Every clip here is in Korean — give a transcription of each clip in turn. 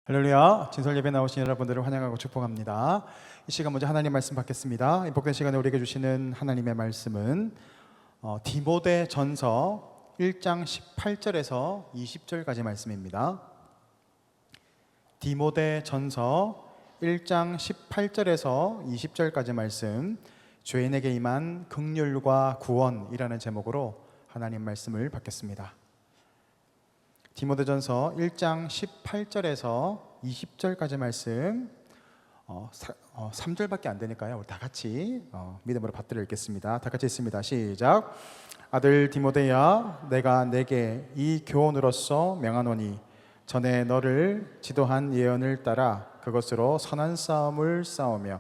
할렐루야, 진설 예배 나오신 여러분들을 환영하고 축복합니다. 이 시간 먼저 하나님 말씀 받겠습니다. 이 복된 시간에 우리에게 주시는 하나님의 말씀은 디모데 전서 1장 18절에서 20절까지 말씀입니다. 디모데 전서 1장 18절에서 20절까지 말씀, 죄인에게 임한 긍휼과 구원이라는 제목으로 하나님 말씀을 받겠습니다. 디모데전서 1장 18절에서 20절까지 말씀 3절밖에 안 되니까요. 우리 다 같이 믿음으로 받들어 읽겠습니다. 다 같이 읽습니다. 시작. 아들 디모데야, 내가 내게 이 교훈으로서 명하노니 전에 너를 지도한 예언을 따라 그것으로 선한 싸움을 싸우며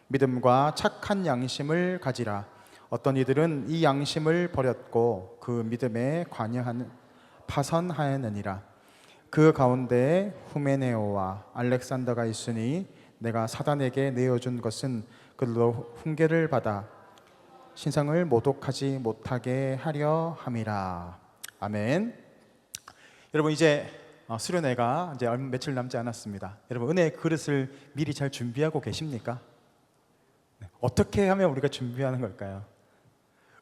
믿음과 착한 양심을 가지라. 어떤 이들은 이 양심을 버렸고 그 믿음에 파선하였느니라. 그 가운데 후메네오와 알렉산더가 있으니 내가 사단에게 내어준 것은 그들로 훈계를 받아 신상을 모독하지 못하게 하려 함이라. 아멘. 여러분, 이제 수련회가 이제 며칠 남지 않았습니다. 여러분, 은혜의 그릇을 미리 잘 준비하고 계십니까? 어떻게 하면 우리가 준비하는 걸까요?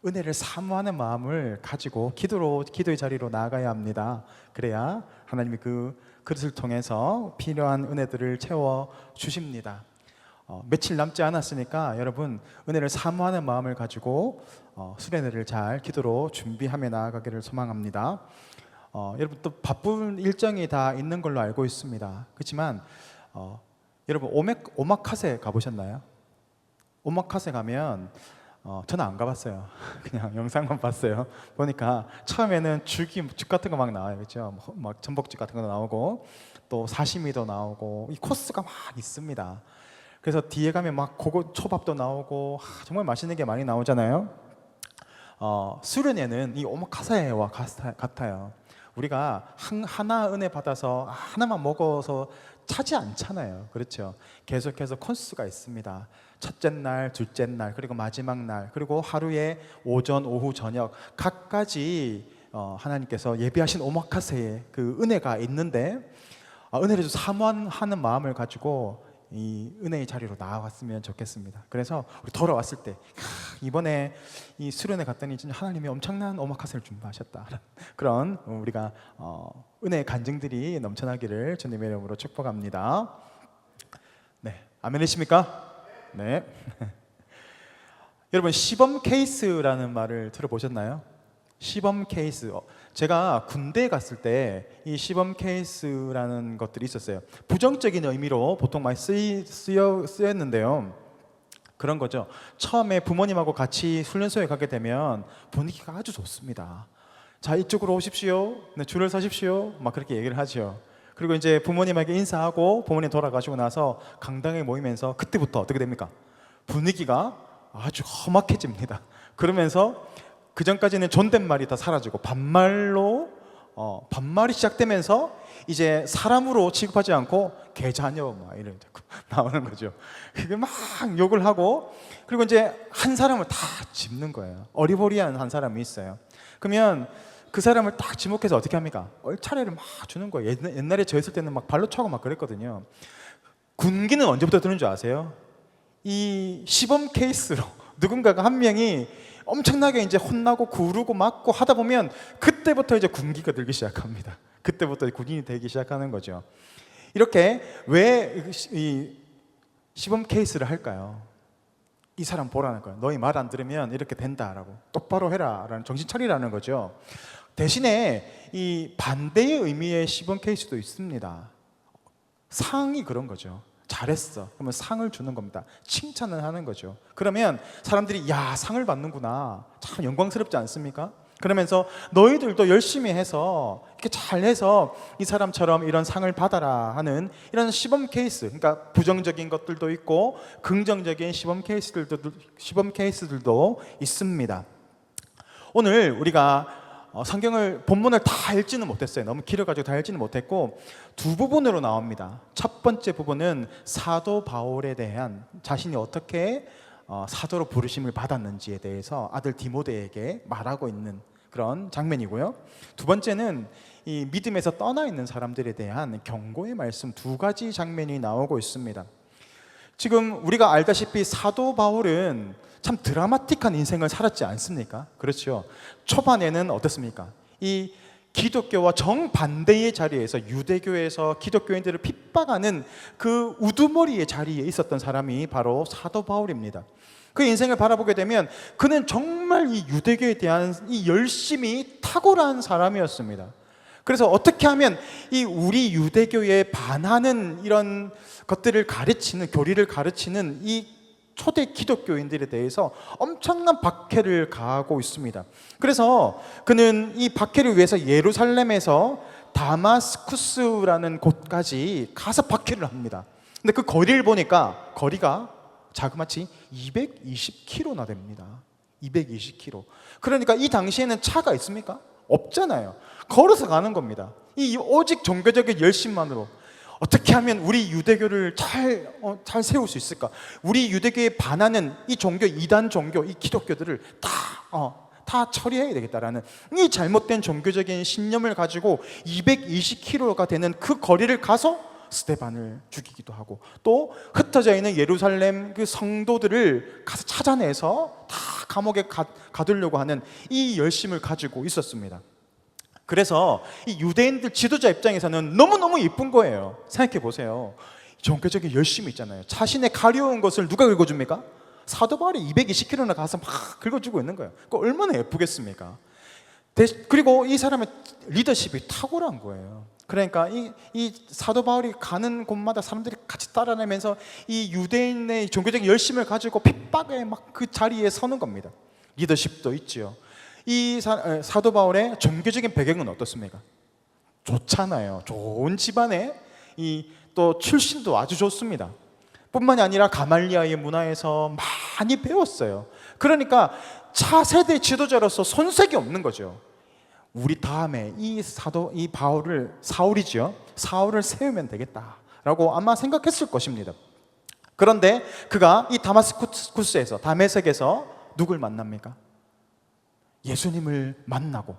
은혜를 사모하는 마음을 가지고 기도의 자리로 나아가야 합니다. 그래야 하나님이 그 그릇을 통해서 필요한 은혜들을 채워 주십니다. 며칠 남지 않았으니까 여러분, 은혜를 사모하는 마음을 가지고 수련회를 잘 기도로 준비하며 나아가기를 소망합니다. 여러분, 또 바쁜 일정이 다 있는 걸로 알고 있습니다. 그렇지만 여러분, 오마카세 가보셨나요? 오마카세 가면 저는 안 가봤어요. 그냥 영상만 봤어요. 보니까 처음에는 죽 같은 거 막 나와요, 그렇죠? 막 전복죽 같은 거 나오고 또 사시미도 나오고 이 코스가 막 있습니다. 그래서 뒤에 가면 막 고거 초밥도 나오고 정말 맛있는 게 많이 나오잖아요. 수련회는 이 오마카세와 같아요. 우리가 하나 은혜 받아서 하나만 먹어서 차지 않잖아요. 그렇죠? 계속해서 코스가 있습니다. 첫째 날, 둘째 날, 그리고 마지막 날, 그리고 하루에 오전, 오후, 저녁 각가지 하나님께서 예비하신 오마카세의 그 은혜가 있는데 은혜를 좀 사모하는 마음을 가지고 이 은혜의 자리로 나아왔으면 좋겠습니다. 그래서 우리 돌아왔을 때 이번에 이 수련회 갔더니 진짜 하나님이 엄청난 오마카세를 준비하셨다. 그런 우리가 은혜의 간증들이 넘쳐나기를 주님의 이름으로 축복합니다. 네, 아멘이십니까? 네. 여러분, 시범 케이스라는 말을 들어보셨나요? 시범 케이스. 제가 군대에 갔을 때 이 시범 케이스라는 것들이 있었어요. 부정적인 의미로 보통 많이 쓰였는데요. 그런 거죠. 처음에 부모님하고 같이 훈련소에 가게 되면 분위기가 아주 좋습니다. 자, 이쪽으로 오십시오. 네, 줄을 서십시오. 막 그렇게 얘기를 하죠. 그리고 이제 부모님에게 인사하고 부모님 돌아가시고 나서 강당에 모이면서 그때부터 어떻게 됩니까? 분위기가 아주 험악해집니다. 그러면서 그 전까지는 존댓말이 다 사라지고 반말이 시작되면서 이제 사람으로 취급하지 않고 개자녀 막 이런 나오는 거죠. 그게 막 욕을 하고, 그리고 이제 한 사람을 다 짚는 거예요. 어리버리한 한 사람이 있어요. 그러면 그 사람을 딱 지목해서 어떻게 합니까? 얼차례를 막 주는 거예요. 옛날에 저 있을 때는 막 발로 차고 막 그랬거든요. 군기는 언제부터 드는 줄 아세요? 이 시범 케이스로 누군가가 한 명이 엄청나게 이제 혼나고 구르고 맞고 하다 보면 그때부터 이제 군기가 들기 시작합니다. 그때부터 군인이 되기 시작하는 거죠. 이렇게 왜 이 시범 케이스를 할까요? 이 사람 보라는 거예요. 너희 말 안 들으면 이렇게 된다라고, 똑바로 해라라는 정신 차리라는 거죠. 대신에 이 반대의 의미의 시범 케이스도 있습니다. 상이 그런 거죠. 잘했어. 그러면 상을 주는 겁니다. 칭찬을 하는 거죠. 그러면 사람들이 야, 상을 받는구나. 참 영광스럽지 않습니까? 그러면서 너희들도 열심히 해서 이렇게 잘해서 이 사람처럼 이런 상을 받아라 하는 이런 시범 케이스, 그러니까 부정적인 것들도 있고 긍정적인 시범 케이스들도 있습니다. 오늘 우리가 성경을 본문을 다 읽지는 못했어요. 너무 길어가지고 다 읽지는 못했고 두 부분으로 나옵니다. 첫 번째 부분은 사도 바울에 대한 자신이 어떻게 사도로 부르심을 받았는지에 대해서 아들 디모데에게 말하고 있는 그런 장면이고요. 두 번째는 이 믿음에서 떠나 있는 사람들에 대한 경고의 말씀 두 가지 장면이 나오고 있습니다. 지금 우리가 알다시피 사도 바울은 참 드라마틱한 인생을 살았지 않습니까? 그렇죠. 초반에는 어떻습니까? 이 기독교와 정반대의 자리에서 유대교에서 기독교인들을 핍박하는 그 우두머리의 자리에 있었던 사람이 바로 사도 바울입니다. 그 인생을 바라보게 되면 그는 정말 이 유대교에 대한 이 열심이 탁월한 사람이었습니다. 그래서 어떻게 하면 이 우리 유대교에 반하는 이런 것들을 가르치는, 교리를 가르치는 이 초대 기독교인들에 대해서 엄청난 박해를 가하고 있습니다. 그래서 그는 이 박해를 위해서 예루살렘에서 다마스쿠스라는 곳까지 가서 박해를 합니다. 근데 그 거리를 보니까 거리가 자그마치 220km나 됩니다. 220km. 그러니까 이 당시에는 차가 있습니까? 없잖아요. 걸어서 가는 겁니다. 이 오직 종교적인 열심만으로 어떻게 하면 우리 유대교를 잘 세울 수 있을까? 우리 유대교에 반하는 이 종교, 이단 종교, 이 기독교들을 다 처리해야 되겠다라는 이 잘못된 종교적인 신념을 가지고 220km가 되는 그 거리를 가서 스데반을 죽이기도 하고, 또 흩어져 있는 예루살렘 그 성도들을 가서 찾아내서 다 감옥에 가두려고 하는 이 열심을 가지고 있었습니다. 그래서 이 유대인들 지도자 입장에서는 너무너무 예쁜 거예요. 생각해 보세요. 종교적인 열심이 있잖아요. 자신의 가려운 것을 누가 긁어줍니까? 사도 바울이 220km나 가서 막 긁어주고 있는 거예요. 그 얼마나 예쁘겠습니까? 그리고 이 사람의 리더십이 탁월한 거예요. 그러니까 이 사도 바울이 가는 곳마다 사람들이 같이 따라내면서 이 유대인의 종교적인 열심을 가지고 핍박에 막 그 자리에 서는 겁니다. 리더십도 있죠. 이 사도 바울의 종교적인 배경은 어떻습니까? 좋잖아요. 좋은 집안에 또 출신도 아주 좋습니다. 뿐만이 아니라 가말리아의 문화에서 많이 배웠어요. 그러니까 차세대 지도자로서 손색이 없는 거죠. 우리 다음에 이 바울을, 사울을 세우면 되겠다라고 아마 생각했을 것입니다. 그런데 그가 이 다마스쿠스에서, 다메섹에서 누굴 만납니까? 예수님을 만나고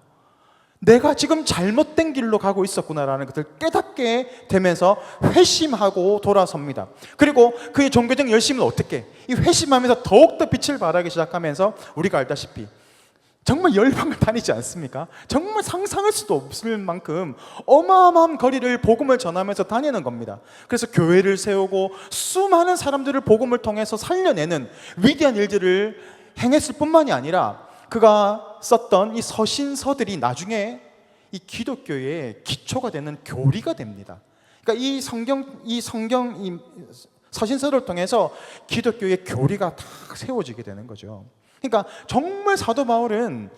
내가 지금 잘못된 길로 가고 있었구나라는 것을 깨닫게 되면서 회심하고 돌아섭니다. 그리고 그의 종교적 열심은 어떻게? 이 회심하면서 더욱더 빛을 발하기 시작하면서 우리가 알다시피 정말 열방을 다니지 않습니까? 정말 상상할 수도 없을 만큼 어마어마한 거리를 복음을 전하면서 다니는 겁니다. 그래서 교회를 세우고 수많은 사람들을 복음을 통해서 살려내는 위대한 일들을 행했을 뿐만이 아니라 그가 썼던 이 서신서들이 나중에 이 기독교의 기초가 되는 교리가 됩니다. 그러니까 이 서신서를 통해서 기독교의 교리가 다 세워지게 되는 거죠. 그러니까 정말 사도 바울은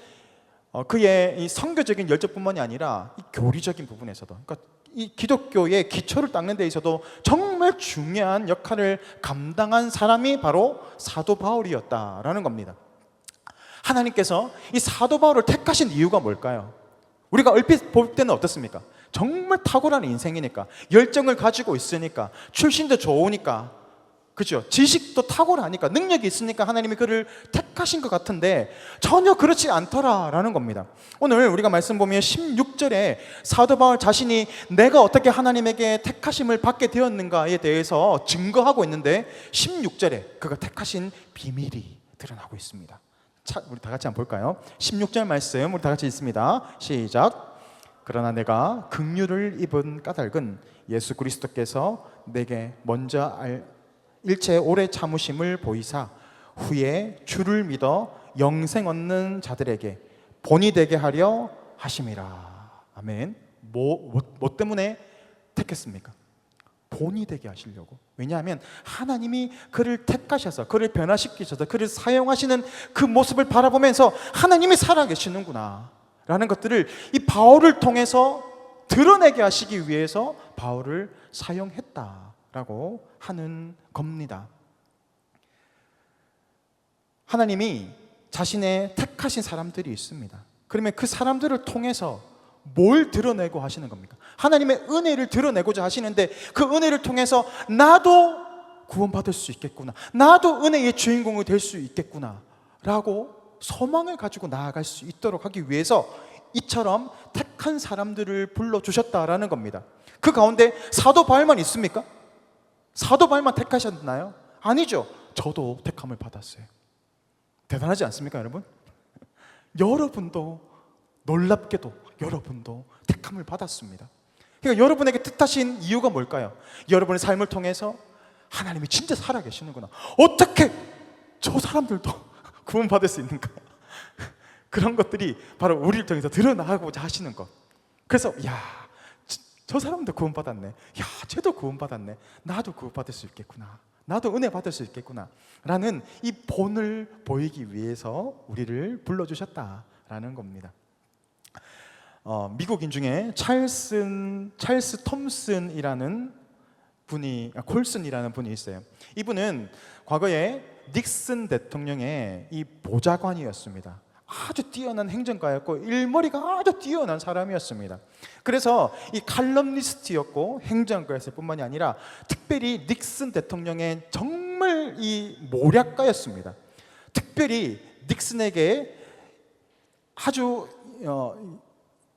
그의 이 선교적인 열정뿐만이 아니라 이 교리적인 부분에서도, 그러니까 이 기독교의 기초를 닦는 데 있어도 정말 중요한 역할을 감당한 사람이 바로 사도 바울이었다라는 겁니다. 하나님께서 이 사도 바울을 택하신 이유가 뭘까요? 우리가 얼핏 볼 때는 어떻습니까? 정말 탁월한 인생이니까, 열정을 가지고 있으니까, 출신도 좋으니까, 그죠? 지식도 탁월하니까, 능력이 있으니까 하나님이 그를 택하신 것 같은데 전혀 그렇지 않더라라는 겁니다. 오늘 우리가 말씀 보면 16절에 사도 바울 자신이 내가 어떻게 하나님에게 택하심을 받게 되었는가에 대해서 증거하고 있는데 16절에 그가 택하신 비밀이 드러나고 있습니다. 우리 다 같이 한번 볼까요? 16절 말씀 우리 다 같이 읽습니다. 시작. 그러나 내가 긍휼을 입은 까닭은 예수 그리스도께서 내게 먼저 일체 오래 참으심을 보이사 후에 주를 믿어 영생 얻는 자들에게 본이 되게 하려 하심이라. 아멘. 뭐 때문에 택했습니까? 본이 되게 하시려고. 왜냐하면 하나님이 그를 택하셔서, 그를 변화시키셔서, 그를 사용하시는 그 모습을 바라보면서 하나님이 살아계시는구나 라는 것들을 이 바울을 통해서 드러내게 하시기 위해서 바울을 사용했다라고 하는 겁니다. 하나님이 자신의 택하신 사람들이 있습니다. 그러면 그 사람들을 통해서 뭘 드러내고 하시는 겁니까? 하나님의 은혜를 드러내고자 하시는데 그 은혜를 통해서 나도 구원받을 수 있겠구나, 나도 은혜의 주인공이 될 수 있겠구나 라고 소망을 가지고 나아갈 수 있도록 하기 위해서 이처럼 택한 사람들을 불러주셨다라는 겁니다. 그 가운데 사도 바울만 있습니까? 사도 바울만 택하셨나요? 아니죠. 저도 택함을 받았어요. 대단하지 않습니까, 여러분? 여러분도 놀랍게도 여러분도 택함을 받았습니다. 그러니까 여러분에게 뜻하신 이유가 뭘까요? 여러분의 삶을 통해서 하나님이 진짜 살아계시는구나. 어떻게 저 사람들도 구원받을 수 있는가? 그런 것들이 바로 우리를 통해서 드러나고자 하시는 것. 그래서 저 사람도 구원받았네. 쟤도 구원받았네. 나도 구원받을 수 있겠구나. 나도 은혜 받을 수 있겠구나 라는 이 본을 보이기 위해서 우리를 불러주셨다라는 겁니다. 미국인 중에 찰스 톰슨이라는 콜슨이라는 분이 있어요. 이분은 과거에 닉슨 대통령의 이 보좌관이었습니다. 아주 뛰어난 행정가였고 일머리가 아주 뛰어난 사람이었습니다. 그래서 이 칼럼니스트였고 행정가였을 뿐만이 아니라 특별히 닉슨 대통령의 정말 이 모략가였습니다. 특별히 닉슨에게 아주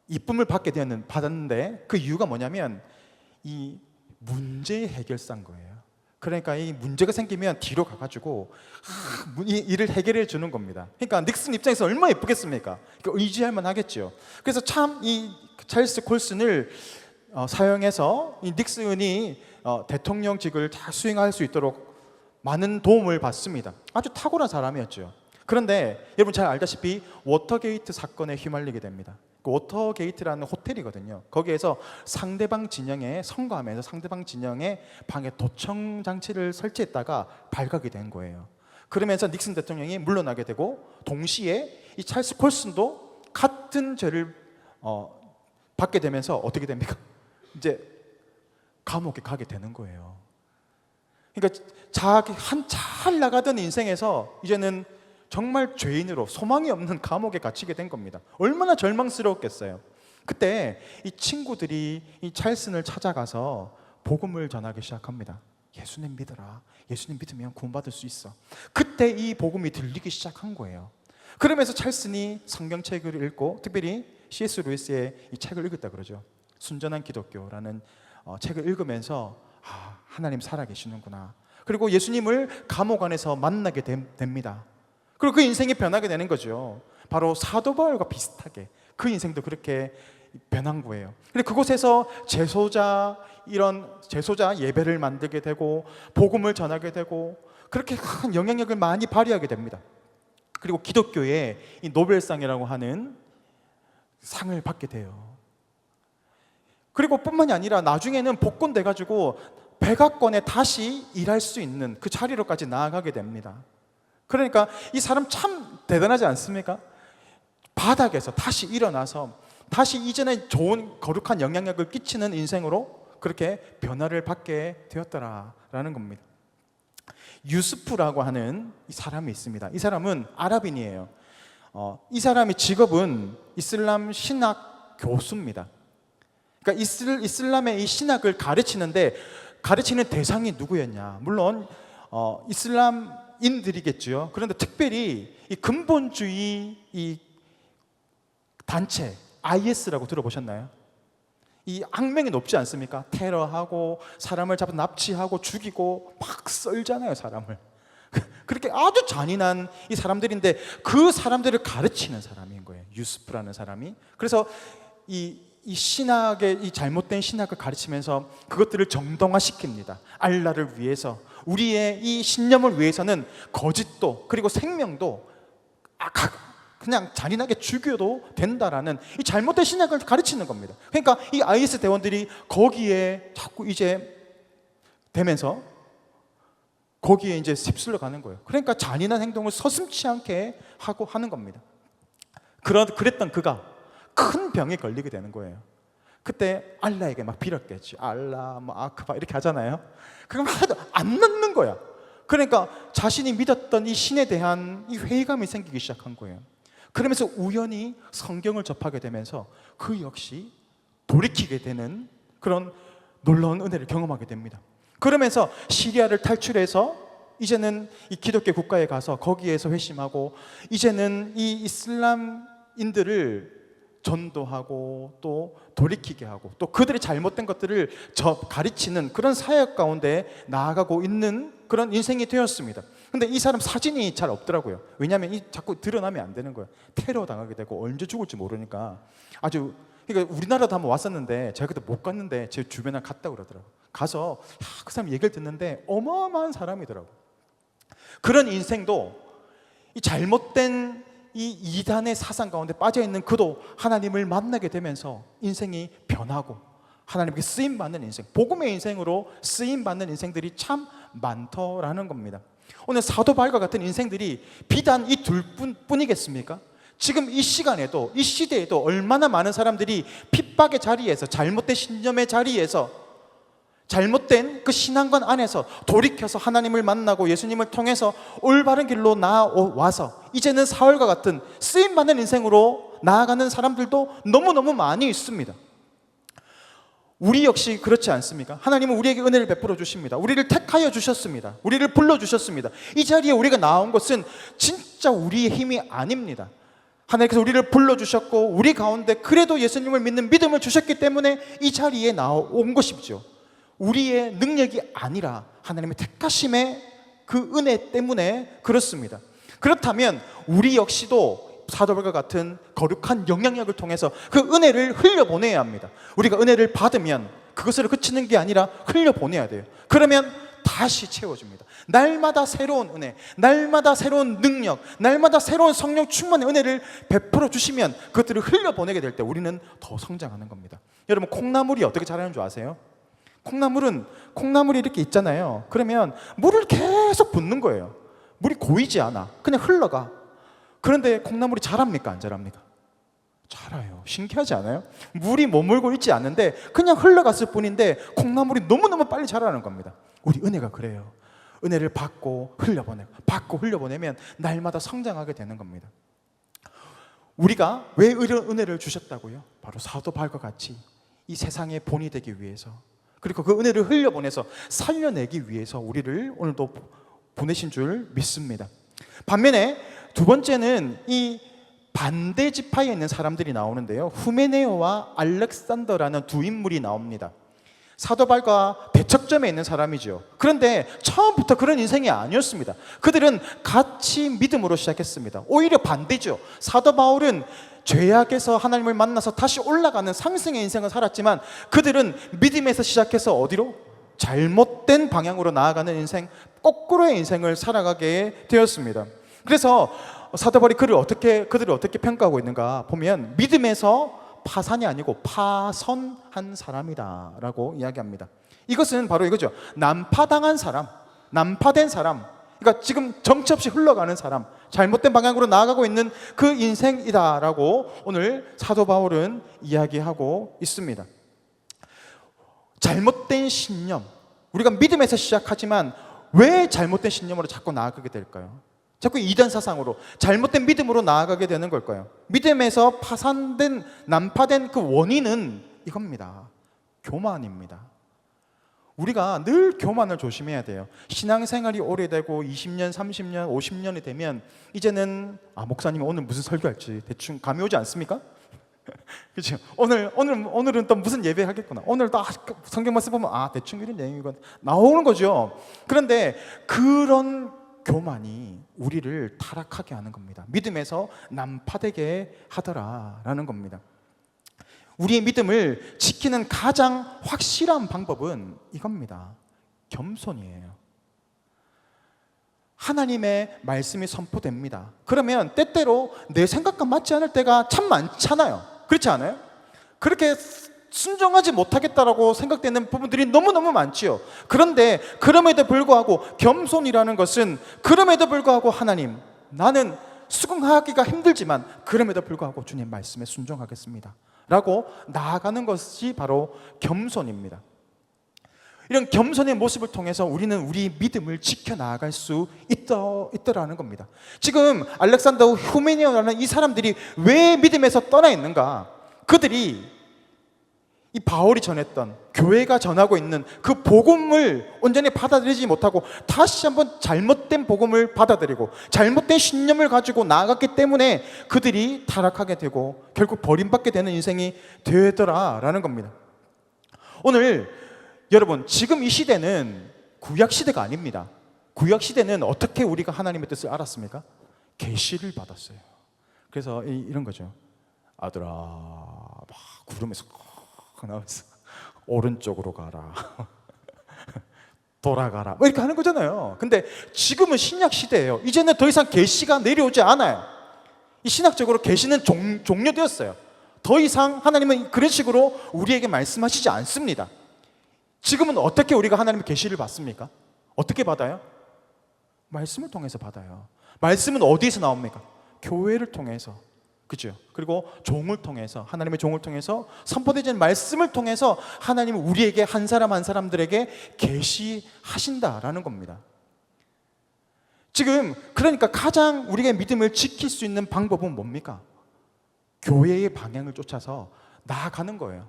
이쁨을 받았는데 그 이유가 뭐냐면 이 문제 해결사인 거예요. 그러니까 이 문제가 생기면 뒤로 가가지고 일을 해결해 주는 겁니다. 그러니까 닉슨 입장에서 얼마나 예쁘겠습니까? 그러니까 의지할 만하겠죠. 그래서 참 이 찰스 콜슨을 사용해서 이 닉슨이 대통령직을 다 수행할 수 있도록 많은 도움을 받습니다. 아주 탁월한 사람이었죠. 그런데 여러분 잘 알다시피 워터게이트 사건에 휘말리게 됩니다. 그 워터게이트라는 호텔이거든요. 거기에서 상대방 진영에 선거하면서 상대방 진영의 방에 도청 장치를 설치했다가 발각이 된 거예요. 그러면서 닉슨 대통령이 물러나게 되고 동시에 이 찰스 콜슨도 같은 죄를 받게 되면서 어떻게 됩니까? 이제 감옥에 가게 되는 거예요. 그러니까 자기 한참 나가던 인생에서 이제는 정말 죄인으로 소망이 없는 감옥에 갇히게 된 겁니다. 얼마나 절망스러웠겠어요. 그때 이 친구들이 이 찰슨을 찾아가서 복음을 전하기 시작합니다. 예수님 믿어라. 예수님 믿으면 구원받을 수 있어. 그때 이 복음이 들리기 시작한 거예요. 그러면서 찰슨이 성경책을 읽고 특별히 C.S. 루이스의 이 책을 읽었다 그러죠. 순전한 기독교라는 책을 읽으면서 하나님 살아계시는구나. 그리고 예수님을 감옥 안에서 만나게 됩니다. 그리고 그 인생이 변하게 되는 거죠. 바로 사도 바울과 비슷하게 그 인생도 그렇게 변한 거예요. 근데 그곳에서 제소자 예배를 만들게 되고 복음을 전하게 되고 그렇게 큰 영향력을 많이 발휘하게 됩니다. 그리고 기독교의 이 노벨상이라고 하는 상을 받게 돼요. 그리고 뿐만이 아니라 나중에는 복권돼 가지고 백악관에 다시 일할 수 있는 그 자리로까지 나아가게 됩니다. 그러니까 이 사람 참 대단하지 않습니까? 바닥에서 다시 일어나서 다시 이전에 좋은 거룩한 영향력을 끼치는 인생으로 그렇게 변화를 받게 되었더라라는 겁니다. 유스프라고 하는 이 사람이 있습니다. 이 사람은 아랍인이에요. 이 사람의 직업은 이슬람 신학 교수입니다. 그러니까 이슬람의 이 신학을 가르치는 대상이 누구였냐? 물론 이슬람인들이겠죠. 그런데 특별히 이 근본주의 이 단체 IS라고 들어보셨나요? 이 악명이 높지 않습니까? 테러하고 사람을 잡아 납치하고 죽이고 막 썰잖아요, 사람을. 그렇게 아주 잔인한 이 사람들인데 그 사람들을 가르치는 사람인 거예요, 유스프라는 사람이. 그래서 이 신학의 이 잘못된 신학을 가르치면서 그것들을 정당화시킵니다. 알라를 위해서, 우리의 이 신념을 위해서는 거짓도 그리고 생명도 그냥 잔인하게 죽여도 된다라는 이 잘못된 신학을 가르치는 겁니다. 그러니까 이 IS 대원들이 거기에 자꾸 이제 되면서 거기에 이제 휩쓸려 가는 거예요. 그러니까 잔인한 행동을 서슴지 않게 하고 하는 겁니다. 그랬던 그가 큰 병에 걸리게 되는 거예요. 그때 알라에게 막 빌었겠지. 알라, 아크바 이렇게 하잖아요. 그럼 하나도 안 낫는 거야. 그러니까 자신이 믿었던 이 신에 대한 이 회의감이 생기기 시작한 거예요. 그러면서 우연히 성경을 접하게 되면서 그 역시 돌이키게 되는 그런 놀라운 은혜를 경험하게 됩니다. 그러면서 시리아를 탈출해서 이제는 이 기독교 국가에 가서 거기에서 회심하고 이제는 이 이슬람인들을 전도하고 또 돌이키게 하고 또 그들의 잘못된 것들을 가르치는 그런 사역 가운데 나아가고 있는 그런 인생이 되었습니다. 근데 이 사람 사진이 잘 없더라고요. 왜냐하면 자꾸 드러나면 안 되는 거예요. 테러 당하게 되고 언제 죽을지 모르니까. 아주 그러니까 우리나라도 한번 왔었는데 제가 그때 못 갔는데 제 주변에 갔다 그러더라고요. 가서 그 사람 얘기를 듣는데 어마어마한 사람이더라고요. 그런 인생도 이 잘못된 이 이단의 사상 가운데 빠져있는 그도 하나님을 만나게 되면서 인생이 변하고 하나님께 쓰임받는 인생, 복음의 인생으로 쓰임받는 인생들이 참 많더라는 겁니다. 오늘 사도 바울과 같은 인생들이 비단 이 둘뿐이겠습니까? 지금 이 시간에도, 이 시대에도 얼마나 많은 사람들이 핍박의 자리에서, 잘못된 신념의 자리에서, 잘못된 그 신앙관 안에서 돌이켜서 하나님을 만나고 예수님을 통해서 올바른 길로 나와서 이제는 사울과 같은 쓰임받는 인생으로 나아가는 사람들도 너무너무 많이 있습니다. 우리 역시 그렇지 않습니까? 하나님은 우리에게 은혜를 베풀어 주십니다. 우리를 택하여 주셨습니다. 우리를 불러주셨습니다. 이 자리에 우리가 나온 것은 진짜 우리의 힘이 아닙니다. 하나님께서 우리를 불러주셨고 우리 가운데 그래도 예수님을 믿는 믿음을 주셨기 때문에 이 자리에 나온 것이죠. 우리의 능력이 아니라 하나님의 택하심의 그 은혜 때문에 그렇습니다. 그렇다면 우리 역시도 사도 바울과 같은 거룩한 영향력을 통해서 그 은혜를 흘려보내야 합니다. 우리가 은혜를 받으면 그것을 그치는 게 아니라 흘려보내야 돼요. 그러면 다시 채워줍니다. 날마다 새로운 은혜, 날마다 새로운 능력, 날마다 새로운 성령 충만의 은혜를 베풀어 주시면 그것들을 흘려보내게 될 때 우리는 더 성장하는 겁니다. 여러분, 콩나물이 어떻게 자라는 줄 아세요? 콩나물이 이렇게 있잖아요. 그러면 물을 계속 붓는 거예요. 물이 고이지 않아. 그냥 흘러가. 그런데 콩나물이 자랍니까? 안 자랍니까? 자라요. 신기하지 않아요? 물이 머물고 있지 않는데 그냥 흘러갔을 뿐인데 콩나물이 너무너무 빨리 자라는 겁니다. 우리 은혜가 그래요. 은혜를 받고 흘려보내면 날마다 성장하게 되는 겁니다. 우리가 왜 은혜를 주셨다고요? 바로 사도 바울과 같이 이 세상의 본이 되기 위해서, 그리고 그 은혜를 흘려보내서 살려내기 위해서 우리를 오늘도 보내신 줄 믿습니다. 반면에 두 번째는 이 반대 지파에 있는 사람들이 나오는데요, 후메네오와 알렉산더라는 두 인물이 나옵니다. 사도 바울과 대척점에 있는 사람이죠. 그런데 처음부터 그런 인생이 아니었습니다. 그들은 같이 믿음으로 시작했습니다. 오히려 반대죠. 사도 바울은 죄악에서 하나님을 만나서 다시 올라가는 상승의 인생을 살았지만 그들은 믿음에서 시작해서 어디로? 잘못된 방향으로 나아가는 인생, 거꾸로의 인생을 살아가게 되었습니다. 그래서 사도 바울이 그들을 어떻게 평가하고 있는가 보면 믿음에서 파산이 아니고 파선한 사람이다라고 이야기합니다. 이것은 바로 이거죠. 난파당한 사람, 난파된 사람, 그러니까 지금 정처 없이 흘러가는 사람, 잘못된 방향으로 나아가고 있는 그 인생이다라고 오늘 사도 바울은 이야기하고 있습니다. 잘못된 신념, 우리가 믿음에서 시작하지만 왜 잘못된 신념으로 자꾸 나아가게 될까요? 자꾸 이단 사상으로, 잘못된 믿음으로 나아가게 되는 걸까요? 믿음에서 난파된 그 원인은 이겁니다. 교만입니다. 우리가 늘 교만을 조심해야 돼요. 신앙생활이 오래되고 20년, 30년, 50년이 되면 이제는 목사님 오늘 무슨 설교할지 대충 감이 오지 않습니까? 그렇죠? 오늘은 또 무슨 예배 하겠구나. 오늘 또 성경 말씀 보면 대충 이런 내용이건 나오는 거죠. 그런데 그런 교만이 우리를 타락하게 하는 겁니다. 믿음에서 난파되게 하더라라는 겁니다. 우리의 믿음을 지키는 가장 확실한 방법은 이겁니다. 겸손이에요. 하나님의 말씀이 선포됩니다. 그러면 때때로 내 생각과 맞지 않을 때가 참 많잖아요. 그렇지 않아요? 그렇게 순종하지 못하겠다라고 생각되는 부분들이 너무너무 많지요. 그런데 그럼에도 불구하고 겸손이라는 것은 그럼에도 불구하고 하나님, 나는 수긍하기가 힘들지만 그럼에도 불구하고 주님 말씀에 순종하겠습니다 라고 나아가는 것이 바로 겸손입니다. 이런 겸손의 모습을 통해서 우리는 우리 믿음을 지켜나갈 수 있더라는 겁니다. 지금 알렉산더 후메네오라는 이 사람들이 왜 믿음에서 떠나 있는가? 그들이 이 바울이 전했던, 교회가 전하고 있는 그 복음을 온전히 받아들이지 못하고 다시 한번 잘못된 복음을 받아들이고 잘못된 신념을 가지고 나아갔기 때문에 그들이 타락하게 되고 결국 버림받게 되는 인생이 되더라라는 겁니다. 오늘 여러분, 지금 이 시대는 구약 시대가 아닙니다. 구약 시대는 어떻게 우리가 하나님의 뜻을 알았습니까? 계시를 받았어요. 그래서 이런 거죠. 아들아, 막 구름에서 나와서 오른쪽으로 가라, 돌아가라, 뭐 이렇게 하는 거잖아요. 근데 지금은 신약 시대예요. 이제는 더 이상 계시가 내려오지 않아요. 이 신학적으로 계시는 종료되었어요. 더 이상 하나님은 그런 식으로 우리에게 말씀하시지 않습니다. 지금은 어떻게 우리가 하나님의 계시를 받습니까? 어떻게 받아요? 말씀을 통해서 받아요. 말씀은 어디에서 나옵니까? 교회를 통해서, 그죠? 그리고 종을 통해서, 하나님의 종을 통해서 선포되는 말씀을 통해서 하나님은 우리에게 한 사람 한 사람들에게 계시하신다라는 겁니다. 지금 그러니까 가장 우리의 믿음을 지킬 수 있는 방법은 뭡니까? 교회의 방향을 쫓아서 나아가는 거예요.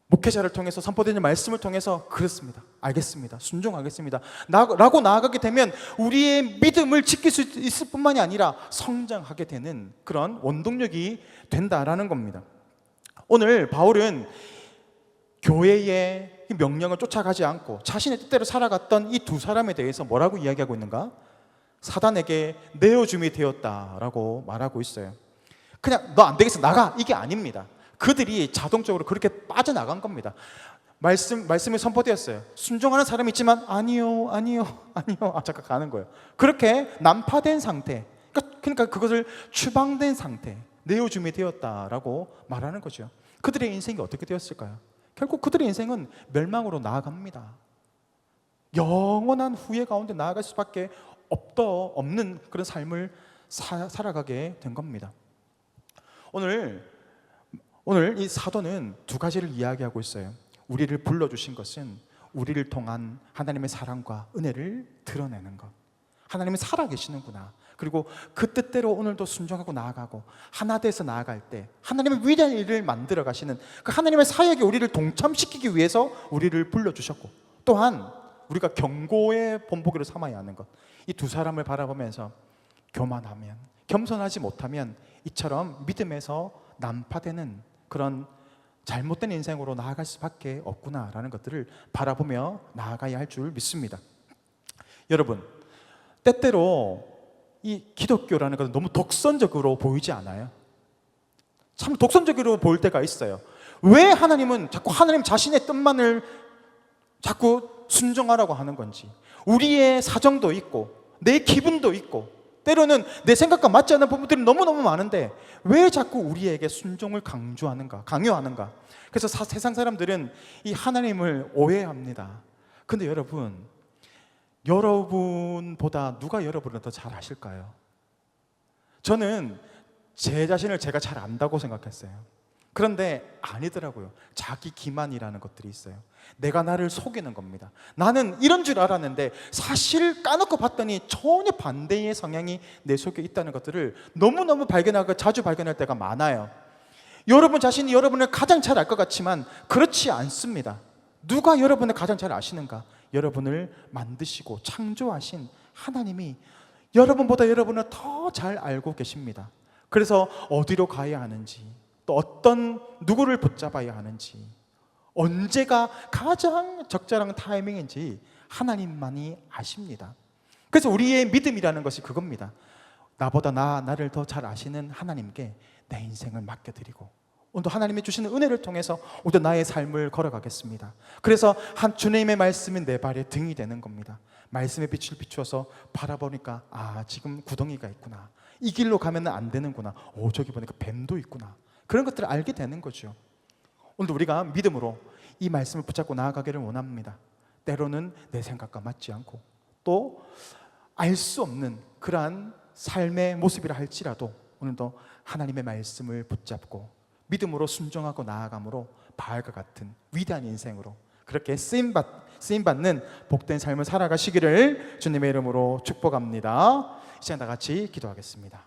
목회자를 통해서 선포되는 말씀을 통해서 그렇습니다, 알겠습니다, 순종하겠습니다 라고 나아가게 되면 우리의 믿음을 지킬 수 있을 뿐만이 아니라 성장하게 되는 그런 원동력이 된다라는 겁니다. 오늘 바울은 교회의 명령을 쫓아가지 않고 자신의 뜻대로 살아갔던 이 두 사람에 대해서 뭐라고 이야기하고 있는가? 사단에게 내어줌이 되었다라고 말하고 있어요. 그냥 너 안 되겠어, 나가, 이게 아닙니다. 그들이 자동적으로 그렇게 빠져나간 겁니다. 말씀이 선포되었어요. 순종하는 사람이 있지만 아니요 잠깐 가는 거예요. 그렇게 난파된 상태, 그러니까 그것을 추방된 상태, 내어줌이 되었다라고 말하는 거죠. 그들의 인생이 어떻게 되었을까요? 결국 그들의 인생은 멸망으로 나아갑니다. 영원한 후회 가운데 나아갈 수밖에 없는 그런 삶을 살아가게 된 겁니다. 오늘 이 사도는 두 가지를 이야기하고 있어요. 우리를 불러주신 것은 우리를 통한 하나님의 사랑과 은혜를 드러내는 것. 하나님은 살아계시는구나. 그리고 그 뜻대로 오늘도 순종하고 나아가고 하나 돼서 나아갈 때 하나님의 위대한 일을 만들어 가시는 그 하나님의 사역에 우리를 동참시키기 위해서 우리를 불러주셨고, 또한 우리가 경고의 본보기로 삼아야 하는 것. 이 두 사람을 바라보면서 교만하면, 겸손하지 못하면 이처럼 믿음에서 난파되는 그런 잘못된 인생으로 나아갈 수밖에 없구나라는 것들을 바라보며 나아가야 할 줄 믿습니다. 여러분, 때때로 이 기독교라는 것은 너무 독선적으로 보이지 않아요? 참 독선적으로 보일 때가 있어요. 왜 하나님은 자꾸 하나님 자신의 뜻만을 자꾸 순종하라고 하는 건지, 우리의 사정도 있고 내 기분도 있고 때로는 내 생각과 맞지 않는 부분들이 너무너무 많은데 왜 자꾸 우리에게 순종을 강요하는가? 그래서 세상 사람들은 이 하나님을 오해합니다. 근데 여러분보다 누가 여러분을 더 잘 아실까요? 저는 제 자신을 제가 잘 안다고 생각했어요. 그런데 아니더라고요. 자기 기만이라는 것들이 있어요. 내가 나를 속이는 겁니다. 나는 이런 줄 알았는데 사실 까놓고 봤더니 전혀 반대의 성향이 내 속에 있다는 것들을 너무너무 자주 발견할 때가 많아요. 여러분 자신이 여러분을 가장 잘 알 것 같지만 그렇지 않습니다. 누가 여러분을 가장 잘 아시는가? 여러분을 만드시고 창조하신 하나님이 여러분보다 여러분을 더 잘 알고 계십니다. 그래서 어디로 가야 하는지, 또 어떤 누구를 붙잡아야 하는지, 언제가 가장 적절한 타이밍인지 하나님만이 아십니다. 그래서 우리의 믿음이라는 것이 그겁니다. 나보다 나를 더 잘 아시는 하나님께 내 인생을 맡겨드리고 오늘도 하나님이 주시는 은혜를 통해서 오늘도 나의 삶을 걸어가겠습니다. 그래서 한 주님의 말씀이 내 발의 등이 되는 겁니다. 말씀의 빛을 비추어서 바라보니까 지금 구덩이가 있구나, 이 길로 가면 안 되는구나, 저기 보니까 뱀도 있구나, 그런 것들을 알게 되는 거죠. 오늘도 우리가 믿음으로 이 말씀을 붙잡고 나아가기를 원합니다. 때로는 내 생각과 맞지 않고 또 알 수 없는 그러한 삶의 모습이라 할지라도 오늘도 하나님의 말씀을 붙잡고 믿음으로 순종하고 나아감으로 바알과 같은 위대한 인생으로 그렇게 쓰임받는 복된 삶을 살아가시기를 주님의 이름으로 축복합니다. 이 시간 다 같이 기도하겠습니다.